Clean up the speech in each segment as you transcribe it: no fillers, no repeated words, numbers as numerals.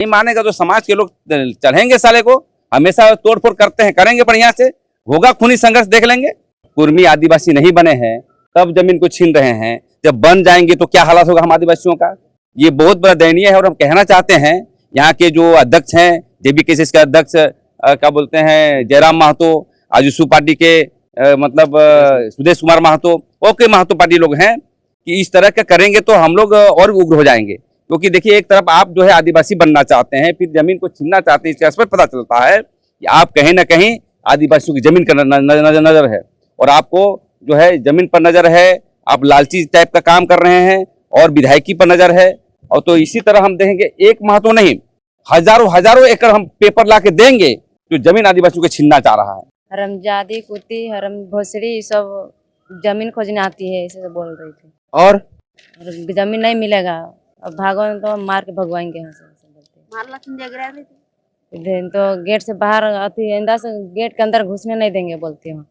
नहीं मानेगा तो समाज के लोग चढ़ेंगे साले को, हमेशा तोड़फोड़ करते हैं, करेंगे बढ़िया से, होगा खूनी संघर्ष, देख लेंगे। कुर्मी आदिवासी नहीं बने हैं तब जमीन को छीन रहे हैं, जब बन जाएंगे तो क्या हालत होगा हम आदिवासियों का। ये बहुत बड़ा दयनीय है। और हम कहना चाहते हैं यहाँ के जो अध्यक्ष हैं, JB-KCS के अध्यक्ष क्या बोलते हैं, जयराम महतो, आजसू पार्टी के मतलब सुदेश कुमार महतो, ओके महतो पार्टी लोग हैं कि इस तरह का करेंगे तो हम लोग और उग्र हो जाएंगे। क्योंकि देखिए, एक तरफ आप जो है आदिवासी बनना चाहते हैं, फिर जमीन को छीनना चाहते हैं, इससे स्पष्ट पता चलता है कि आप कहीं ना कहीं आदिवासियों की जमीन का नजर है, और आपको जो है जमीन पर नजर है, आप लालची टाइप का काम कर रहे हैं, और विधायकी पर नजर है। और तो इसी तरह हम देखेंगे, एक महतो नहीं, हजारों एकड़ हम पेपर ला के देंगे जो जमीन आदिवासियों को छीनना चाह रहा है। हरमजादी, कुत्ती, हरम भोसड़ी सब जमीन खोजने आती है, ऐसे बोल रही थी। और जमीन नहीं मिलेगा, अब भागो तो मार के भगवाएंगे यहाँ से तो गेट से बाहर आती है, से गेट के अंदर घुसने नहीं देंगे बोलती हूँ।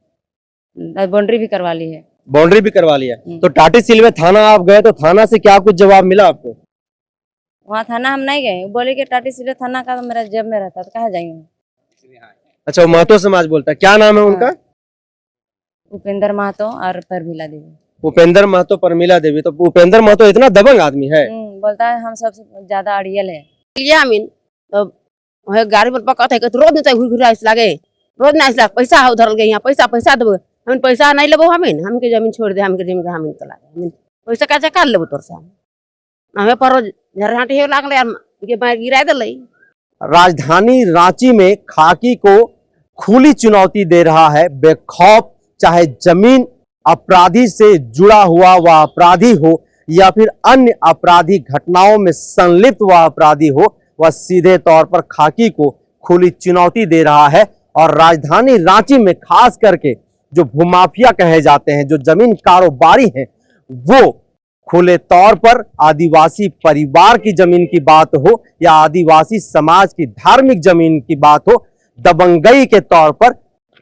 बाउंड्री भी करवा ली है। बाउंड्री भी करवा लिया। तो टाटी सिलवे थाना आप गए तो थाना से क्या कुछ जवाब मिला आपको? वहाँ थाना हम नहीं गए, बोले कि टाटी सिलवे थाना का तो मेरा जेब में रहता, तो कहाँ जाएंगे। अच्छा, वो महतो समाज बोलता है, क्या नाम है उनका? उपेंद्र महतो और परमिला देवी। उपेंद्र महतो, परमिला देवी। तो उपेंद्र महतो इतना दबंग आदमी है, बोलता है हम सबसे ज्यादा अड़ियल है। गाड़ी पर पकड़ है, रोज नहीं घुर लागे, रोज नहीं लागे, पैसा है उधर गए, यहाँ पैसा देबो, हम पैसा नहीं लेबो, हमके जमीन छोड़ दे, हमके जमीन हमें तो लागे, पैसा कैसे कर लेबो तोर से, हमें पर झरहाटी हे लागले के मार गिरा देले। राजधानी रांची में खाकी को खुली चुनौती दे रहा है बेखौफ, चाहे जमीन अपराधी से जुड़ा हुआ वह अपराधी हो या फिर अन्य आपराधिक घटनाओं में संलिप्त वह अपराधी हो, वह सीधे तौर पर खाकी को खुली चुनौती दे रहा है। और राजधानी रांची में खास करके जो भूमाफिया कहे जाते हैं, जो जमीन कारोबारी हैं, वो खुले तौर पर आदिवासी परिवार की जमीन की बात हो या आदिवासी समाज की धार्मिक जमीन की बात हो, दबंगई के तौर पर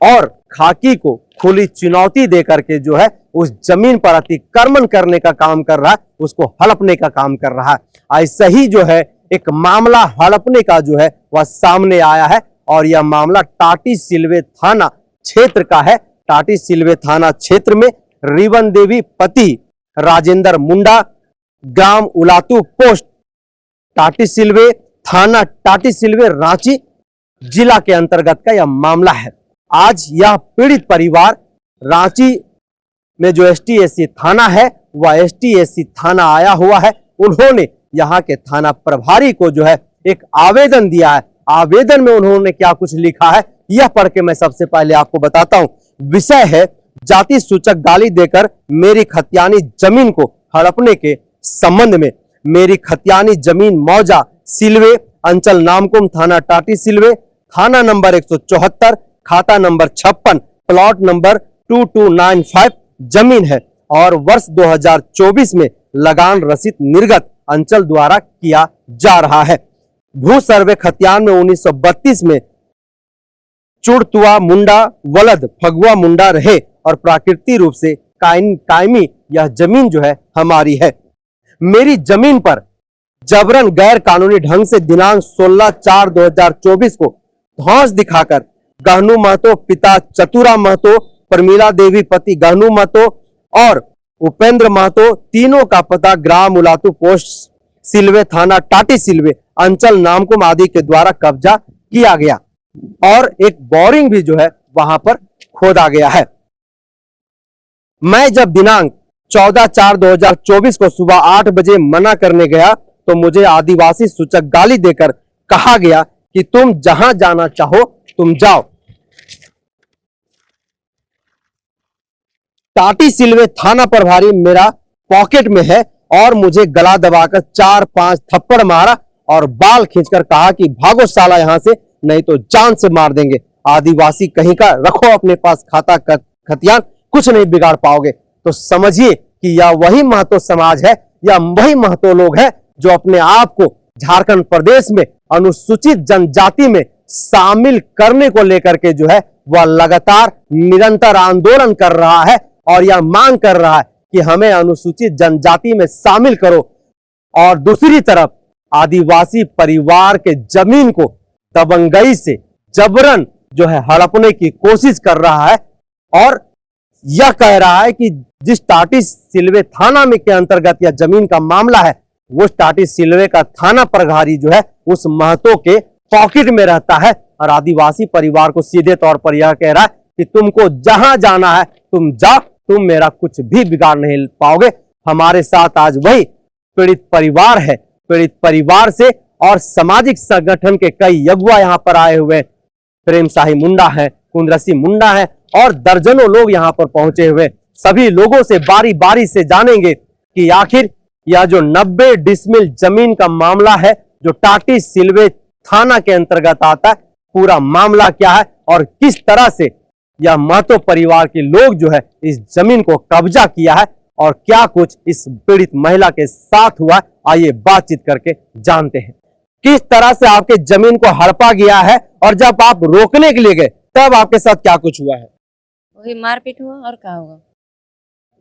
और खाकी को खुली चुनौती देकर के जो है उस जमीन पर अतिक्रमण करने का काम कर रहा है, उसको हड़पने का काम कर रहा है। ऐसा ही जो है एक मामला हड़पने का जो है वह सामने आया है, और यह मामला टाटी सिलवे थाना क्षेत्र का है। टाटी सिलवे थाना क्षेत्र में रिवन देवी पति राजेंद्र मुंडा, ग्राम उलातू पोस्ट, टाटी सिलवे थाना, टाटी सिलवे, रांची जिला के अंतर्गत का यह मामला है। आज यह पीड़ित परिवार रांची में जो ST-SC थाना है वह ST-SC थाना आया हुआ है। उन्होंने यहाँ के थाना प्रभारी को जो है एक आवेदन दिया है। आवेदन में उन्होंने क्या कुछ लिखा है यह पढ़ के मैं सबसे पहले आपको बताता हूं। विषय है जाति सूचक गाली देकर मेरी खतियानी जमीन को हड़पने के संबंध में। मेरी खतियानी जमीन मौजा सिलवे, अंचल नामकुम, थाना टाटी सिलवे, थाना नंबर 174, खाता नंबर 56, प्लॉट नंबर 2295 जमीन है, और वर्ष 2024 में लगान रसीद निर्गत अंचल द्वारा किया जा रहा है। भू सर्वे खतियान में 1932 में चुड़तुआ मुंडा वलद फगुआ मुंडा रहे, और प्राकृतिक रूप से कायमी यह जमीन जो है हमारी है। मेरी जमीन पर जबरन गैर कानूनी ढंग से दिनांक 16/4/2024 को धौंस दिखाकर गहनू महतो पिता चतुरा महतो, परमिला देवी पति गहनू महतो और उपेंद्र महतो, तीनों का पता ग्राम उलातू पोस्ट सिलवे, थाना टाटी सिलवे, अंचल नामकुम आदि के द्वारा कब्जा किया गया, और एक बोरिंग भी जो है वहां पर खोदा गया है। मैं जब दिनांक 14/4/2024 को सुबह 8 बजे मना करने गया तो मुझे आदिवासी सूचक गाली देकर कहा गया कि तुम जहां जाना चाहो तुम जाओ। टाटी सिलवे थाना प्रभारी मेरा पॉकेट में है और मुझे गला दबाकर 4-5 थप्पड़ मारा और बाल खींचकर कहा कि भागो साला यहां से, नहीं तो जान से मार देंगे। आदिवासी कहीं का रखो अपने पास खाता खतियान, कुछ नहीं बिगाड़ पाओगे। तो समझिए कि यह वही महतो समाज है, या वही महतो लोग हैं जो अपने आप को झारखंड प्रदेश में अनुसूचित जनजाति में शामिल करने को लेकर के जो है वह लगातार निरंतर आंदोलन कर रहा है, और यह मांग कर रहा है कि हमें अनुसूचित जनजाति में शामिल करो। और दूसरी तरफ आदिवासी परिवार के जमीन को दबंगई से जबरन जो है हड़पने की कोशिश कर रहा है और यह कह रहा है कि जिस टाटी सिलवे थाना में के अंतर्गत यह जमीन का मामला है वो टाटी सिलवे का थाना प्रभारी जो है उस महतो के पॉकेट में रहता है और आदिवासी परिवार को सीधे तौर पर यह कह रहा है कि तुमको जहां जाना है तुम जाओ, तुम मेरा कुछ भी बिगाड़ नहीं पाओगे। हमारे साथ आज वही पीड़ित परिवार है। पीड़ित परिवार से और सामाजिक संगठन के कई अगुवा यहाँ पर आए हुए, प्रेम शाही मुंडा है, कुंदरसी मुंडा है और दर्जनों लोग यहाँ पर पहुंचे हुए। सभी लोगों से बारी बारी से जानेंगे कि आखिर यह जो 90 डिसमिल जमीन का मामला है जो टाटी सिलवे थाना के अंतर्गत आता है, पूरा मामला क्या है और किस तरह से यह महतो परिवार के लोग जो है इस जमीन को कब्जा किया है और क्या कुछ इस पीड़ित महिला के साथ हुआ, आइए बातचीत करके जानते हैं। किस तरह से आपके जमीन को हड़पा गया है और जब आप रोकने के लिए गए तब आपके साथ क्या कुछ हुआ है? वही मारपीट हुआ और क्या होगा।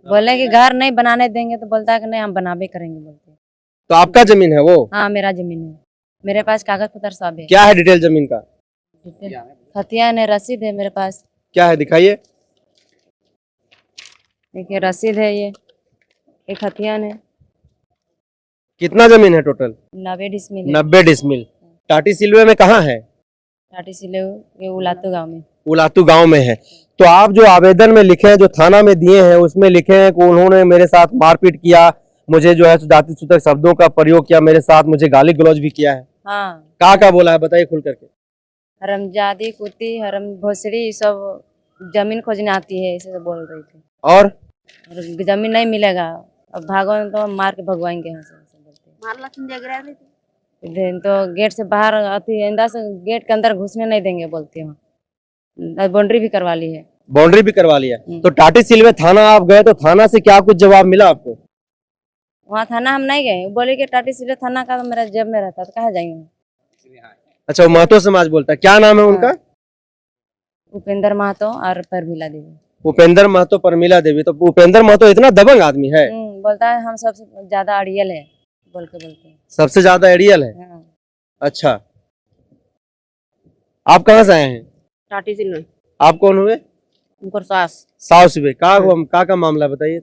बोले कि घर नहीं बनाने देंगे तो बोलता है कि नहीं हम बनाबे करेंगे बोलते। तो आपका जमीन है वो? हाँ मेरा जमीन है, मेरे पास कागज पत्र सब है। क्या है डिटेल जमीन का? खतियान है, रसीद है मेरे पास। क्या है दिखाइए। देखिए रसीद है, ये खतियान है। कितना जमीन है टोटल? 90 डिसमिल। 90 डिसमिल। टाटी सिलवे में कहाँ है? टाटी सिले ये उलातू गांव में। उलातू गांव में है। तो आप जो आवेदन में लिखे हैं, जो थाना में दिए हैं, उसमें लिखे हैं कि उन्होंने मेरे साथ मारपीट किया, मुझे जो है जाति सूचक शब्दों का प्रयोग किया, मेरे साथ मुझे गाली गलौज भी किया है। हाँ क्या बोला है बताइए खुल करके। हरमजादी कुत्ती हरम भोसड़ी सब जमीन खोजने आती है ऐसे बोल रही थी। और जमीन नहीं मिलेगा, अब भागो तो मार के भगवाएंगे यहाँ से तो गेट से बाहर अंदर से गेट के अंदर घुसने नहीं देंगे बोलती हूँ। बाउंड्री भी करवा ली है। बाउंड्री भी करवा लिया। तो टाटी सिलवे थाना आप गए तो थाना से क्या कुछ जवाब मिला आपको? वहाँ थाना हम नहीं गए, बोले कि टाटी सिलवे थाना का तो मेरा जेब में रहता, तो कहाँ जाएंगे। अच्छा, वो महतो समाज बोलता है, क्या नाम है उनका? उपेंद्र महतो और परमिला देवी। उपेंद्र महतो, परमिला देवी। तो उपेंद्र महतो इतना दबंग आदमी है? बोलता है हम सबसे ज्यादा अड़ियल है बोलते। सबसे ज्यादा एडियल है? हाँ। अच्छा, आप कहाँ से आए हैं? टाटी सिलवे। आप कौन हुए? उनकर सास हुए। का मामला बताइए।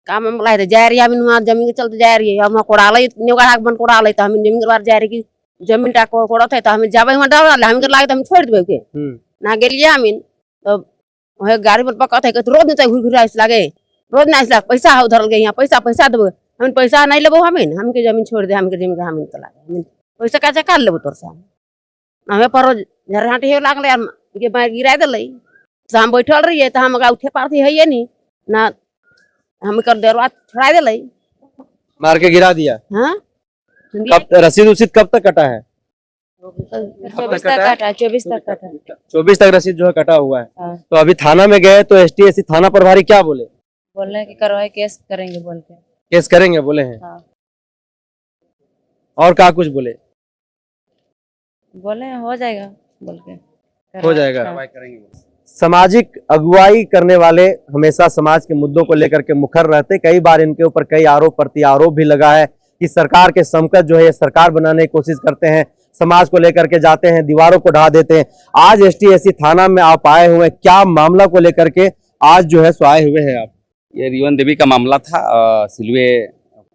का मामला है जा रही है जमीन के चलते जा रही है, हम कोड़ा ले नेगा बन कोड़ा ले तो हम जमीन के बार जा रही की जमीन टा कोड़त है तो हम जाबे हम डाल हम के लागे तो हम छोड़ देबे के ना गेलिए हम तो ओहे गाड़ी पर पकत है तो रोज नहीं घुर घुर आइस लागे, रोज ना आइस लागे। पैसा है उधर गए यहाँ पैसा देबो, हम पैसा नहीं लेबो, हम के जमीन छोड़ दे, हम के जमीन के हम तो लागे हम पैसा का कर लेबो तोर से हमें पर झरहाटी हो लागले के मार गिरा देले तो हम बैठल रहिए तो हम उठे पारती है नहीं ना, हम कर देरवा छुड़ा देले, मार के गिरा दिया। हां कब रसीद उसीद कब तक कटा है? 24 तक कटा, 24 तक कटा। 24 तक रसीद जो है कटा हुआ है। हाँ। तो अभी थाना में गए तो एसटीएसी थाना प्रभारी क्या बोले? बोल रहे कि करवाए केस करेंगे बोल के। केस करेंगे बोले हैं? हाँ। और क्या कुछ बोले? बोले हो जाएगा बोल के। हो जाएगा। हाँ। सामाजिक अगुवाई करने वाले हमेशा समाज के मुद्दों को लेकर के मुखर रहते। कई बार इनके ऊपर कई आरोप प्रति आरोप भी लगा है कि सरकार के समकक्ष जो है ये सरकार बनाने की कोशिश करते हैं, समाज को लेकर के जाते हैं, दीवारों को ढा देते हैं। आज एसटीएसी थाना में आप आए हुए हैं, क्या मामला को लेकर के आज जो है सो आए हुए हैं आप? ये रिवन देवी का मामला था। सिलवे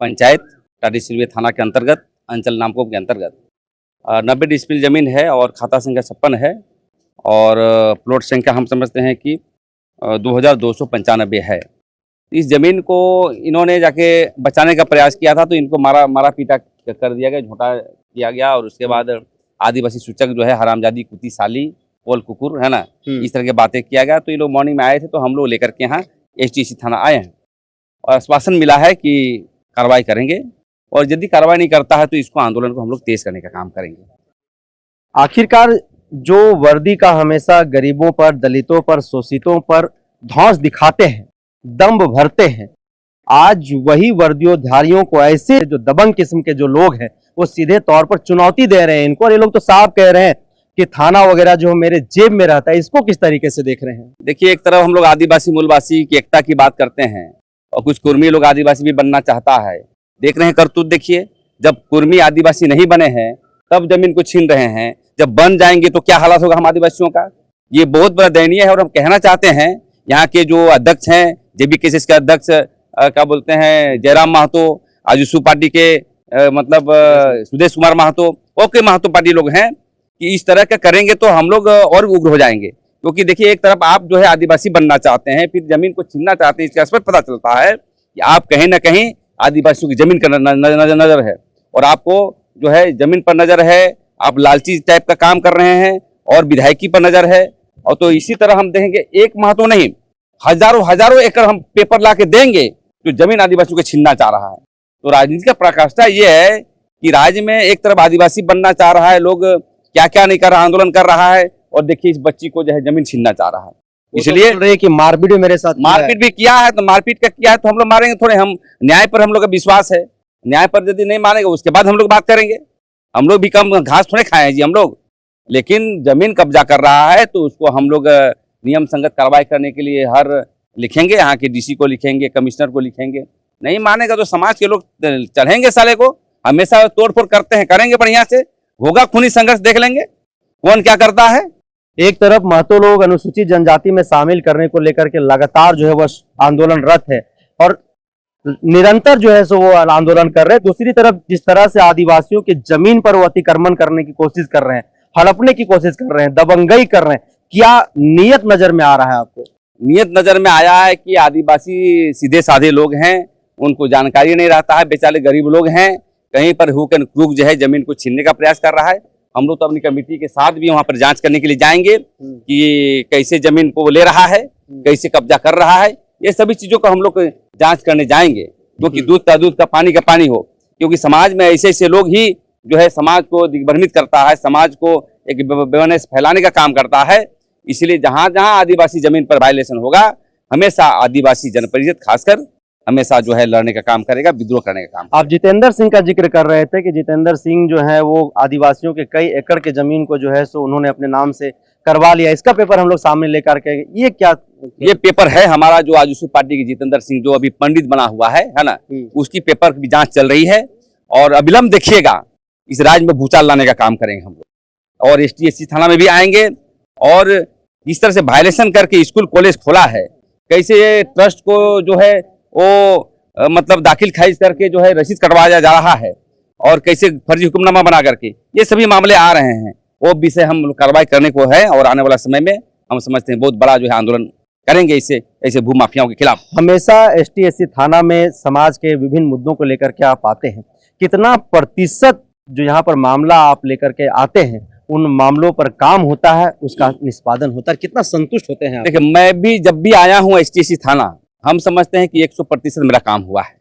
पंचायत टाटी सिलवे थाना के अंतर्गत अंचल नामकोप के अंतर्गत 90 डिसमिल जमीन है और खाता संख्या 56 है और प्लॉट संख्या हम समझते हैं कि 2295 है। इस जमीन को इन्होंने जाके बचाने का प्रयास किया था तो इनको मारा पीटा कर दिया गया, झूठा किया गया और उसके बाद आदिवासी सूचक जो है हरामजादी कुत्ती साली पोल कुकुर है ना, इस तरह की बातें किया गया। तो ये लोग मॉर्निंग में आए थे तो हम लोग लेकर के यहाँ एसटीएसी थाना आए हैं और आश्वासन मिला है कि कार्रवाई करेंगे और यदि कार्रवाई नहीं करता है तो इसको आंदोलन को हम लोग तेज करने का काम करेंगे। आखिरकार जो वर्दी का हमेशा गरीबों पर, दलितों पर, शोषितों पर धौंस दिखाते हैं, दम्भ भरते हैं, आज वही वर्दियोधारियों को ऐसे जो दबंग किस्म के जो लोग हैं वो सीधे तौर पर चुनौती दे रहे हैं इनको। और ये लोग तो साफ कह रहे हैं कि थाना वगैरह जो मेरे जेब में रहता है, इसको किस तरीके से देख रहे हैं? देखिए, एक तरफ हम लोग आदिवासी मूलवासी की एकता की बात करते हैं और कुछ कुर्मी लोग आदिवासी भी बनना चाहता है। देख रहे हैं करतूत, देखिए जब कुर्मी आदिवासी नहीं बने हैं तब जमीन को छीन रहे हैं, जब बन जाएंगे तो क्या हालत होगा हम आदिवासियों का। ये बहुत बड़ा दयनीय है। और हम कहना चाहते हैं यहाँ के जो अध्यक्ष हैं, JB-KCS के अध्यक्ष क्या बोलते हैं जयराम महतो, आजसू पार्टी के सुदेश कुमार महतो, ओके महतो पार्टी लोग हैं कि इस तरह का करेंगे तो हम लोग और उग्र हो जाएंगे। क्योंकि देखिए एक तरफ आप जो है आदिवासी बनना चाहते हैं, फिर जमीन को छीनना चाहते हैं, इसका स्पष्ट पता चलता है कि आप कहीं ना कहीं आदिवासियों की जमीन का नजर है और आपको जो है जमीन पर नजर है, आप लालची टाइप का काम कर रहे हैं और विधायकी पर नजर है। और तो इसी तरह हम देखेंगे एक महतो नहीं हजारों एकड़ हम पेपर ला के देंगे जो जमीन आदिवासियों को छीनना चाह रहा है। तो राजनीति का पराकाष्ठा ये है कि राज्य में एक तरफ आदिवासी बनना चाह रहा है, लोग क्या क्या नहीं कर रहा, आंदोलन कर रहा है, और देखिए इस बच्ची को जो है जमीन छीनना चाह रहा है। इसलिए रहे कि मारपीट भी मेरे साथ मारपीट भी किया है, तो मारपीट का किया है तो हम लोग मारेंगे थोड़े। हम न्याय पर हम लोग का विश्वास है, न्याय पर यदि नहीं मानेंगे उसके बाद हम लोग बात करेंगे। हम लोग भी कम घास थोड़े खाए हैं जी हम लोग, लेकिन जमीन कब्जा कर रहा है तो उसको हम लोग नियम संगत कार्रवाई करने के लिए हर लिखेंगे, यहाँ के DC को लिखेंगे, कमिश्नर को लिखेंगे। नहीं मानेगा तो समाज के लोग चढ़ेंगे साले को। हमेशा तोड़फोड़ करते हैं, करेंगे बढ़िया से, होगा खूनी संघर्ष, देख लेंगे कौन क्या करता है। एक तरफ महतो लोग अनुसूचित जनजाति में शामिल करने को लेकर के लगातार जो है वह आंदोलनरत है और निरंतर जो है सो वो आंदोलन कर रहे हैं। दूसरी तरफ जिस तरह से आदिवासियों की जमीन पर वो अतिक्रमण करने की कोशिश कर रहे हैं, हड़पने की कोशिश कर रहे हैं, दबंगई कर रहे हैं, क्या नियत नजर में आ रहा है आपको? नियत नजर में आया है कि आदिवासी सीधे साधे लोग हैं, उनको जानकारी नहीं रहता है, बेचारे गरीब लोग हैं, कहीं पर हुक एंड क्रूक जो है जमीन को छीनने का प्रयास कर रहा है। हम लोग तो अपनी कमेटी के साथ भी वहां पर जांच करने के लिए जाएंगे कि कैसे जमीन को ले रहा है, कैसे कब्जा कर रहा है, ये सभी चीजों को हम लोग जांच करने जाएंगे। क्योंकि दूध का पानी का पानी हो, क्योंकि समाज में ऐसे ऐसे लोग ही जो है समाज को दिग्भ्रमित करता है, समाज को एक बेवनेस फैलाने का काम करता है। इसलिए जहां जहां आदिवासी जमीन पर वायलेशन होगा, हमेशा आदिवासी जनपरिषद खासकर हमेशा जो है लड़ने का काम करेगा, विद्रोह करने का काम। आप जितेंद्र सिंह का जिक्र कर रहे थे कि जितेंद्र सिंह जो है वो आदिवासियों के कई एकड़ के जमीन को जो है सो उन्होंने अपने नाम से करवा लिया। इसका पेपर हम लोग सामने लेकर के, ये क्या? ये पेपर है हमारा जो आजसू पार्टी के जितेंद्र सिंह जो अभी पंडित बना हुआ है ना, उसकी पेपर की जांच चल रही है और अविलंब देखिएगा इस राज्य में भूचाल लाने का काम करेंगे हम लोग। और ST/SC थाना में भी आएंगे और इस तरह से वायलेशन करके स्कूल कॉलेज खोला है, कैसे ट्रस्ट को जो है वो दाखिल खारिज करके जो है रसीद कटवाया जा रहा है और कैसे फर्जी हुक्मनामा बना करके, ये सभी मामले आ रहे हैं। वो विषय हम कार्रवाई करने को है और आने वाला समय में हम समझते हैं बहुत बड़ा जो है आंदोलन करेंगे इससे ऐसे भूमाफियाओं के खिलाफ। हमेशा ST/SC थाना में समाज के विभिन्न मुद्दों को लेकर के आप आते हैं, कितना प्रतिशत जो यहाँ पर मामला आप लेकर के आते हैं उन मामलों पर काम होता है, उसका निष्पादन होता है, कितना संतुष्ट होते हैं? देखिए मैं भी जब भी आया हूँ ST/SC थाना, हम समझते हैं कि 100% मेरा काम हुआ है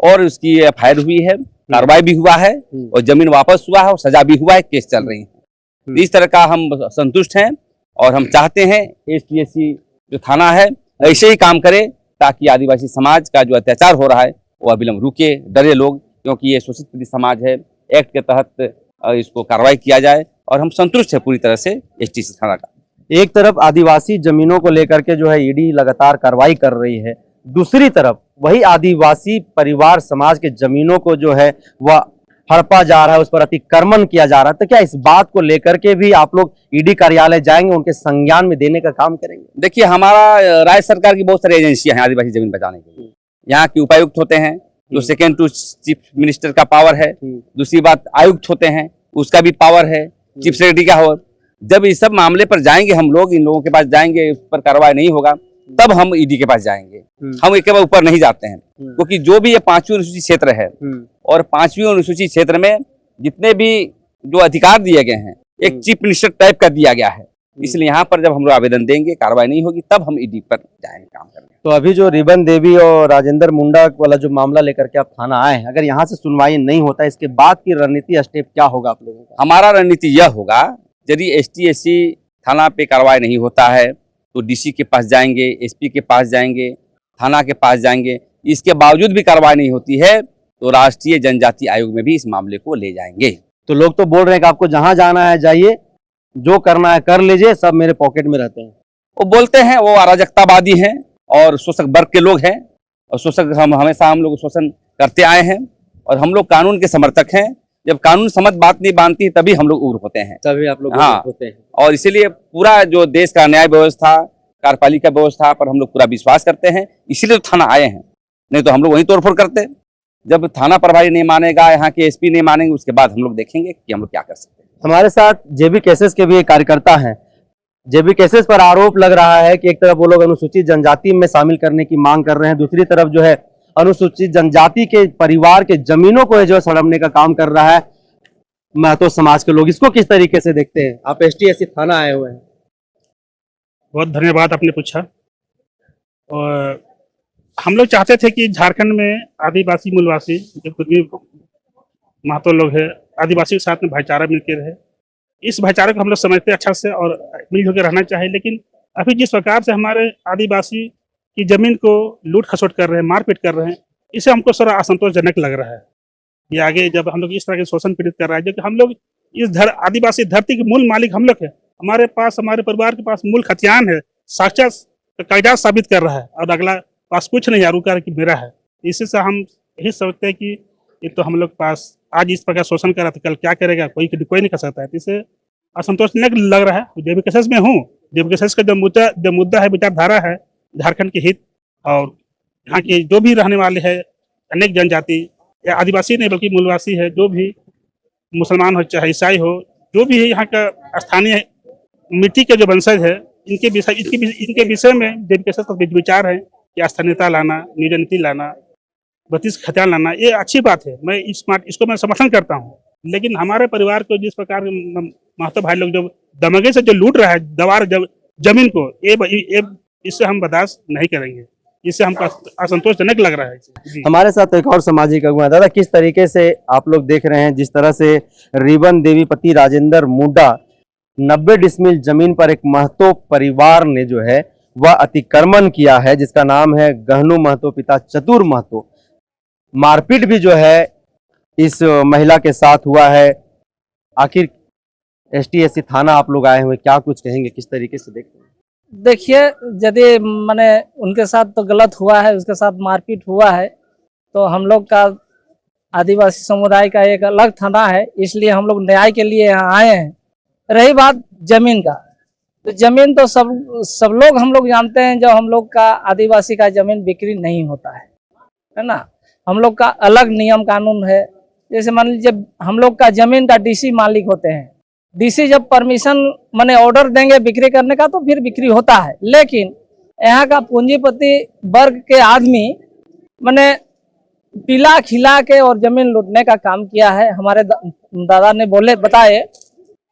और उसकी FIR हुई है, कार्रवाई भी हुआ है और जमीन वापस हुआ है और सजा भी हुआ है, केस चल रही है। इस तरह का हम संतुष्ट हैं और हम चाहते हैं ST/SC जो थाना है ऐसे ही काम करे ताकि आदिवासी समाज का जो अत्याचार हो रहा है वो अविलंब रुके, डरे लोग, क्योंकि ये शोषित पीड़ित समाज है। एक्ट के तहत इसको कार्रवाई किया जाए और हम संतुष्ट है पूरी तरह से ST/SC थाना का। एक तरफ आदिवासी जमीनों को लेकर के जो है ED लगातार कार्रवाई कर रही है, दूसरी तरफ वही आदिवासी परिवार समाज के जमीनों को जो है वह हड़पा जा रहा है, उस पर अतिक्रमण किया जा रहा है। तो क्या इस बात को लेकर के भी आप लोग ED कार्यालय जाएंगे, उनके संज्ञान में देने का काम करेंगे? देखिए हमारा राज्य सरकार की बहुत सारी एजेंसियां हैं आदिवासी जमीन बचाने के लिए। यहाँ के उपायुक्त होते हैं जो सेकेंड टू चीफ मिनिस्टर का पावर है, दूसरी बात आयुक्त होते हैं उसका भी पावर है, चीफ सेक्रेटरी का हो। जब इस सब मामले पर जाएंगे हम लोग, इन लोगों के पास जाएंगे, उस पर कार्रवाई नहीं होगा तब हम ED के पास जाएंगे। हम एक बार ऊपर नहीं जाते हैं, क्योंकि जो भी ये 5वीं अनुसूचित क्षेत्र है और 5वीं अनुसूचित क्षेत्र में जितने भी जो अधिकार दिए गए हैं एक चीफ मिनिस्टर टाइप का दिया गया है, इसलिए यहाँ पर जब हम लोग आवेदन देंगे, कार्रवाई नहीं होगी तब हम ED पर जाएंगे काम करने। तो अभी जो रिबन देवी और राजेंद्र मुंडा वाला जो मामला लेकर के आप थाना आए हैं, अगर यहाँ से सुनवाई नहीं होता, इसके बाद की रणनीति स्टेप क्या होगा आप लोगों का? हमारा रणनीति यह होगा, यदि ST/SC थाना पे कार्रवाई नहीं होता है तो DC के पास जाएंगे, SP के पास जाएंगे, थाना के पास जाएंगे। इसके बावजूद भी कार्रवाई नहीं होती है तो राष्ट्रीय जनजाति आयोग में भी इस मामले को ले जाएंगे। तो लोग तो बोल रहे हैं कि आपको जहां जाना है जाइए, जो करना है कर लीजिए, सब मेरे पॉकेट में रहते हैं। वो बोलते हैं वो अराजकतावादी हैं और शोषक वर्ग के लोग हैं और शोषक हम लोग शोषण करते आए हैं और हम लोग कानून के समर्थक हैं। जब कानून समझ बात नहीं बांधती तभी हम लोग उग्र होते हैं। तभी आप लोग हाँ। होते हैं। और इसीलिए पूरा जो देश का न्याय व्यवस्था, कार्यपालिका व्यवस्था पर हम लोग पूरा विश्वास करते हैं, इसीलिए तो थाना आए हैं, नहीं तो हम लोग वहीं तोड़फोड़ करते। जब थाना प्रभारी नहीं मानेगा, यहाँ के एसपी नहीं मानेंगे, उसके बाद हम लोग देखेंगे कि हम लोग क्या कर सकते हैं। हमारे साथ जेबी केसेस के भी एक कार्यकर्ता हैं। जेबी केसेस पर आरोप लग रहा है कि एक तरफ वो लोग अनुसूचित जनजाति में शामिल करने की मांग कर रहे हैं, दूसरी तरफ जो है अनुसूचित जनजाति के परिवार के जमीनों को जो है सड़पने का काम कर रहा है महतो समाज के लोग। इसको किस तरीके से देखते हैं? आप एसटी थाना आए हुए हैं। बहुत धन्यवाद आपने पूछा। और हम लोग चाहते थे कि झारखंड में आदिवासी मूलवासी जो कुछ भी महतो लोग हैं, आदिवासी के साथ में भाईचारा मिलकर रहे। इस भाईचारे को हम लोग समझते अच्छा से और मिलजुल कर रहना चाहिए। लेकिन अभी जिस प्रकार से हमारे आदिवासी की जमीन को लूट खसोट कर रहे हैं, मारपीट कर रहे हैं, इसे हमको थोड़ा असंतोषजनक लग रहा है। ये आगे जब हम लोग इस तरह के शोषण पीड़ित कर रहा है, जो कि हम लोग इस आदिवासी धरती के मूल मालिक हम लोग हैं। हमारे पास, हमारे परिवार के पास मूल खतियान है, साक्षात कागजात साबित कर रहा है, और अगला पास कुछ नहीं है, रुका कि मेरा है। इसी से हम यही सोचते हैं कि एक तो हम लोग पास आज इस प्रकार शोषण कर रहा था, कल क्या करेगा, कोई नहीं कर सकता है। इसे असंतोषजनक लग रहा है। जेबी केसेस में हूँ। जेबी केसेस का जो मुद्दा है, विचारधारा है झारखंड के हित, और यहाँ के जो भी रहने वाले हैं अनेक जनजाति या आदिवासी नहीं बल्कि मूलवासी है, जो भी मुसलमान हो चाहे ईसाई हो, जो भी है यहाँ का स्थानीय मिट्टी के जो वंशज है, इनके विषय में जेबी केसेस का विचार है कि स्थानीयता लाना, नियोजन लाना, 32 खतियान लाना, ये अच्छी बात है। मैं इसको मैं समर्थन करता हूँ। लेकिन हमारे परिवार को जिस प्रकार महतो भाई लोग जो दमगे से जो लूट रहा है दवार जमीन को, ये इससे हम बर्दाश्त नहीं करेंगे। इससे हमको असंतोषजनक लग रहा है। हमारे साथ एक और सामाजिक अगुवा। दादा, किस तरीके से आप लोग देख रहे हैं जिस तरह से रिबन देवीपति राजेंद्र मुंडा 90 डिसमिल जमीन पर एक महतो परिवार ने जो है वह अतिक्रमण किया है, जिसका नाम है गहनू महतो पिता चतुर महतो। मारपीट भी जो है इस महिला के साथ हुआ है। आखिर एसटी थाना आप लोग आए हुए, क्या कुछ कहेंगे, किस तरीके से देखते हैं? देखिए, यदि मैंने उनके साथ तो गलत हुआ है, उसके साथ मारपीट हुआ है, तो हम लोग का आदिवासी समुदाय का एक अलग थाना है, इसलिए हम लोग न्याय के लिए यहाँ आए हैं। रही बात जमीन का, तो जमीन तो सब लोग हम लोग जानते हैं, जो हम लोग का आदिवासी का जमीन बिक्री नहीं होता है ना। हम लोग का अलग नियम कानून है। जैसे मान लीजिए हम लोग का जमीन का डीसी मालिक होते हैं। डीसी जब परमिशन माने ऑर्डर देंगे बिक्री करने का, तो फिर बिक्री होता है। लेकिन यहाँ का पूंजीपति वर्ग के आदमी माने पिला खिला के और जमीन लूटने का काम किया है। हमारे दादा ने बताए,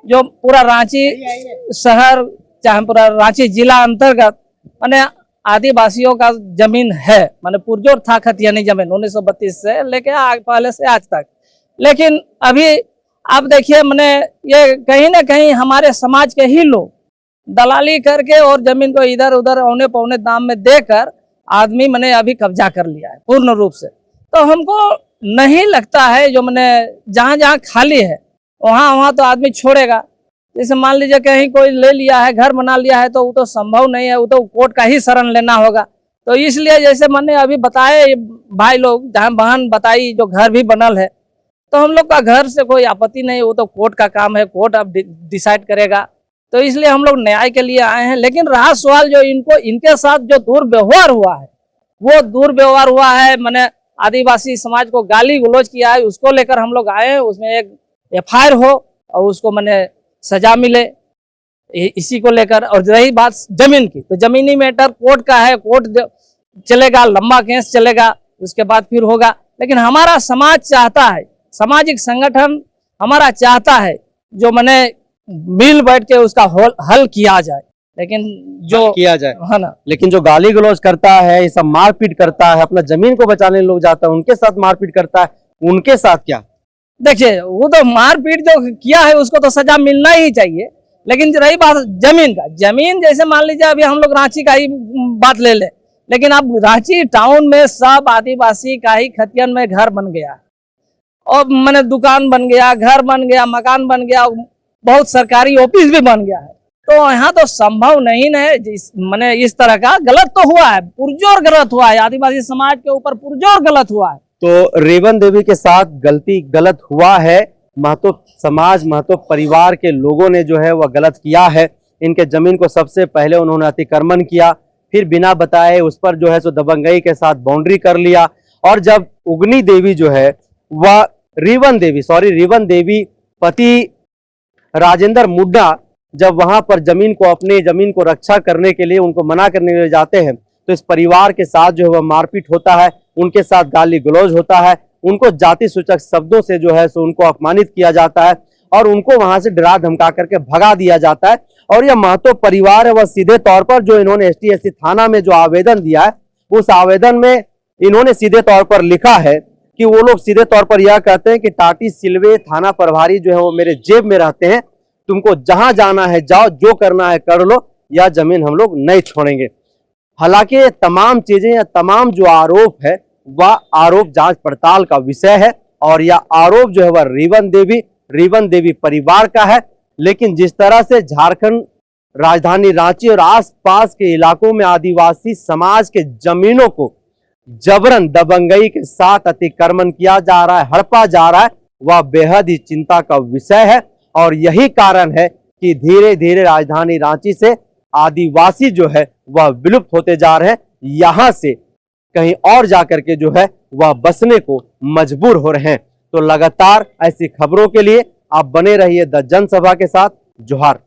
जो पूरा रांची शहर चाहे पूरा रांची जिला अंतर्गत माने आदिवासियों का जमीन है। माने पुरजोर था खतियानी जमीन 1932 से लेके पहले से आज तक। लेकिन अभी आप देखिए, मैंने ये कहीं ना कहीं हमारे समाज के ही लोग दलाली करके और जमीन को इधर उधर औने पौने दाम में देकर आदमी मैंने अभी कब्जा कर लिया है पूर्ण रूप से। तो हमको नहीं लगता है, जो मैंने जहाँ जहाँ खाली है वहाँ तो आदमी छोड़ेगा। जैसे मान लीजिए कहीं कोई ले लिया है, घर बना लिया है, तो वो तो संभव नहीं है, वो तो कोर्ट का ही शरण लेना होगा। तो इसलिए जैसे मैंने अभी बताए भाई लोग, जहाँ बहन बताई जो घर भी बनल है, तो हम लोग का घर से कोई आपत्ति नहीं, वो तो कोर्ट का काम है, कोर्ट अब डिसाइड करेगा। तो इसलिए हम लोग न्याय के लिए आए हैं। लेकिन रहा सवाल जो इनके साथ जो दुर्व्यवहार हुआ है, वो दुर्व्यवहार हुआ है, मैंने आदिवासी समाज को गाली गलौज किया है, उसको लेकर हम लोग आए हैं। उसमें एक FIR हो और उसको मैंने सजा मिले, इसी को लेकर। और रही बात जमीन की, तो जमीनी मैटर कोर्ट का है, कोर्ट चलेगा, लंबा केस चलेगा, उसके बाद फिर होगा। लेकिन हमारा समाज चाहता है, सामाजिक संगठन हमारा चाहता है, जो मैंने मिल बैठ के उसका हल किया जाए। लेकिन जो किया जाए है ना, लेकिन जो गाली गलौज करता है, ये सब मारपीट करता है, अपना जमीन को बचाने लोग जाता है, उनके साथ मारपीट करता है, उनके साथ क्या? देखिए, वो तो मारपीट जो किया है उसको तो सजा मिलना ही चाहिए। लेकिन रही बात जमीन का, जमीन जैसे मान लीजिए अभी हम लोग रांची का ही बात ले ले, लेकिन अब रांची टाउन में सब आदिवासी का ही खतियन में घर बन गया, और मैंने दुकान बन गया, घर बन गया, मकान बन गया, बहुत सरकारी ऑफिस भी बन गया है। तो यहाँ तो संभव नहीं है। मैंने इस तरह का गलत तो हुआ है, पुरजोर गलत हुआ है, आदिवासी समाज के ऊपर पुरजोर गलत हुआ है। तो रेवन देवी के साथ गलत हुआ है। महतो समाज, महतो परिवार के लोगों ने जो है वह गलत किया है। इनके जमीन को सबसे पहले उन्होंने अतिक्रमण किया, फिर बिना बताए उस पर जो है सो दबंगई के साथ बाउंड्री कर लिया। और जब उगनी देवी जो है वह रेवन देवी पति राजेंद्र मुड्डा जब वहां पर अपने जमीन को रक्षा करने के लिए उनको मना करने के लिए जाते हैं, तो इस परिवार के साथ जो है वह मारपीट होता है, उनके साथ गाली गलौज होता है, उनको जाति सूचक शब्दों से जो है सो उनको अपमानित किया जाता है और उनको वहां से डरा धमका करके भगा दिया जाता है। और यह महतो परिवार है वह सीधे तौर पर जो इन्होंने ST/SC थाना में जो आवेदन दिया है, उस आवेदन में इन्होंने सीधे तौर पर लिखा है कि वो लोग सीधे तौर पर यह कहते हैं कि टाटी सिलवे थाना प्रभारी जो है वो मेरे जेब में रहते हैं, तुमको जहां जाना है जाओ, जो करना है कर लो, यह जमीन हम लोग नहीं छोड़ेंगे। हालांकि ये तमाम चीजें या तमाम जो आरोप है वह आरोप जांच पड़ताल का विषय है और यह आरोप जो है वह रेवन देवी परिवार का है। लेकिन जिस तरह से झारखंड राजधानी रांची और आसपास के इलाकों में आदिवासी समाज के जमीनों को जबरन दबंगई के साथ अतिक्रमण किया जा रहा है, हड़पा जा रहा है, वह बेहद ही चिंता का विषय है। और यही कारण है कि धीरे धीरे राजधानी रांची से आदिवासी जो है वह विलुप्त होते जा रहे हैं, यहां से कहीं और जाकर के जो है वह बसने को मजबूर हो रहे हैं। तो लगातार ऐसी खबरों के लिए आप बने रहिए द जनसभा के साथ। जोहार।